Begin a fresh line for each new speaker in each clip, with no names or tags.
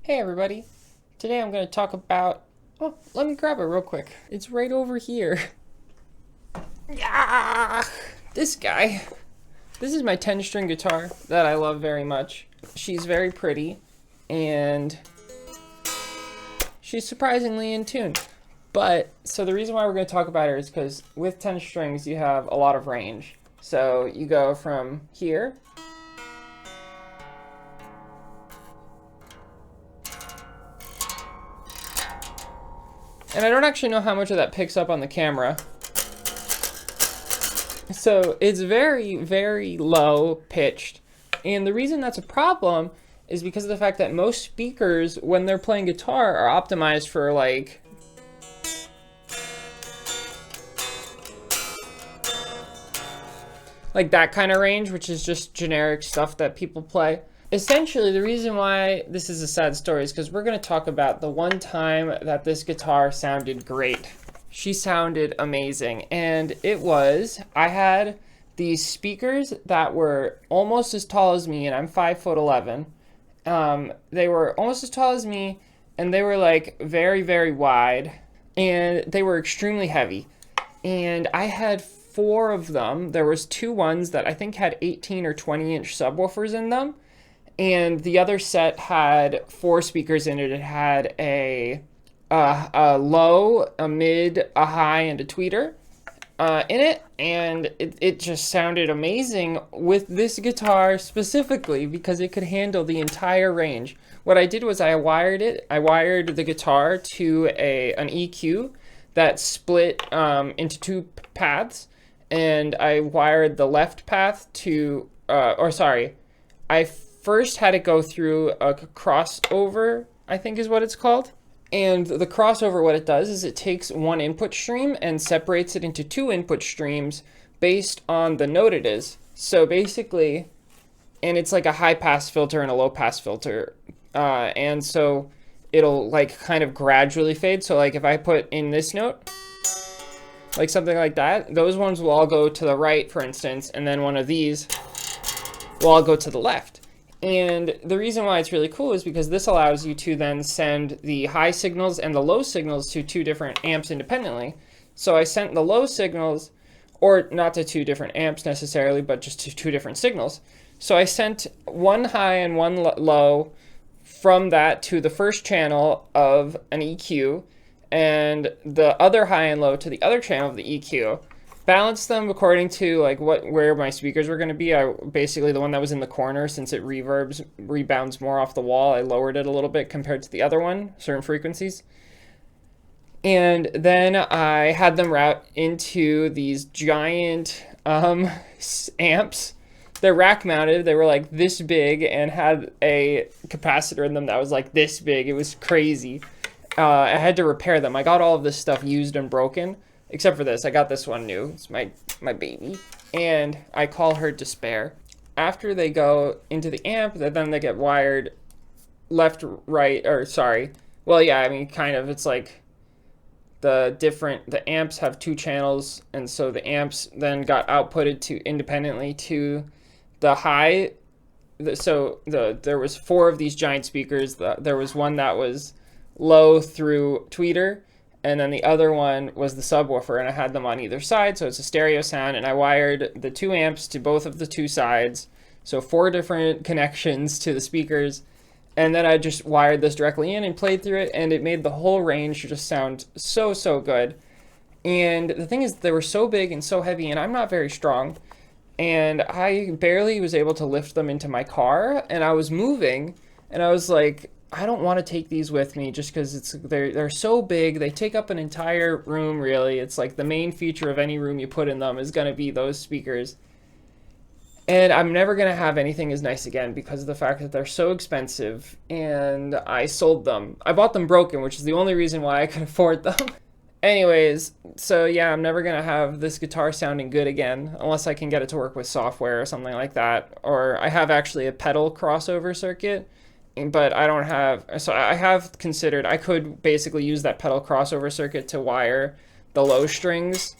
Hey everybody, today I'm going to talk about, oh, let me grab it real quick. It's right over here. Yeah, this guy. This is my 10-string guitar that I love very much. She's very pretty and she's surprisingly in tune. But, so the reason why we're going to talk about her is because with 10 strings you have a lot of range. So you go from here. And I don't actually know how much of that picks up on the camera. So it's very, very low pitched. And the reason that's a problem is because of the fact that most speakers, when they're playing guitar, are optimized for like that kind of range, which is just generic stuff that people play. Essentially, the reason why this is a sad story is because we're going to talk about the one time that this guitar sounded great. She sounded amazing, and it was, I had these speakers that were almost as tall as me, and I'm 5'11". They were almost as tall as me, and they were like very, very wide, and they were extremely heavy. And I had 4 of them. There was 2 ones that I think had 18 or 20-inch subwoofers in them. And the other set had 4 speakers in it. It had a low, a mid, a high, and a tweeter in it. And it just sounded amazing with this guitar specifically because it could handle the entire range. What I did was I wired it. I wired the guitar to an EQ that split into 2 paths. And I wired the left path to, I first had it go through a crossover, I think is what it's called. And the crossover, what it does is it takes one input stream and separates it into 2 input streams based on the note it is. So basically, and it's like a high pass filter and a low pass filter. And so it'll like kind of gradually fade. So like if I put in this note, like something like that, those ones will all go to the right, for instance, and then one of these will all go to the left. And the reason why it's really cool is because this allows you to then send the high signals and the low signals to 2 different amps independently. So I sent the low signals, or not to 2 different amps necessarily, but just to 2 different signals. So I sent one high and one low from that to the first channel of an EQ, and the other high and low to the other channel of the EQ. Balanced them according to like where my speakers were going to be. I basically, the one that was in the corner, since it rebounds more off the wall, I lowered it a little bit compared to the other one, certain frequencies. And then I had them route into these giant amps. They're rack mounted. They were like this big and had a capacitor in them that was like this big. It was crazy. I had to repair them. I got all of this stuff used and broken. Except for this, I got this one new. It's my baby. And I call her Despair. After they go into the amp, then they get wired left, right, or sorry. Well, yeah, I mean, kind of. It's like the amps have 2 channels, and so the amps then got outputted to independently to the high. There was 4 of these giant speakers. There was one that was low through tweeter, and then the other one was the subwoofer, and I had them on either side, so it's a stereo sound, and I wired the 2 amps to both of the 2 sides, so 4 different connections to the speakers, and then I just wired this directly in and played through it, and it made the whole range just sound so, so good. And the thing is, they were so big and so heavy, and I'm not very strong, and I barely was able to lift them into my car, and I was moving, and I was like, I don't want to take these with me just because they're so big. They take up an entire room, really. It's like the main feature of any room you put in them is going to be those speakers. And I'm never going to have anything as nice again because of the fact that they're so expensive. And I sold them. I bought them broken, which is the only reason why I could afford them. Anyways, so yeah, I'm never going to have this guitar sounding good again unless I can get it to work with software or something like that. Or I have actually a pedal crossover circuit. But I don't have, so I have considered, I could basically use that pedal crossover circuit to wire the low strings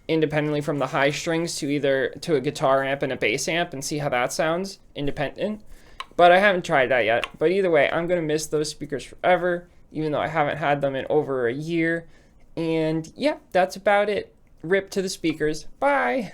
independently from the high strings to either to a guitar amp and a bass amp and see how that sounds independent. But I haven't tried that yet. But either way, I'm going to miss those speakers forever, even though I haven't had them in over a year. And yeah, that's about it. Rip to the speakers. Bye.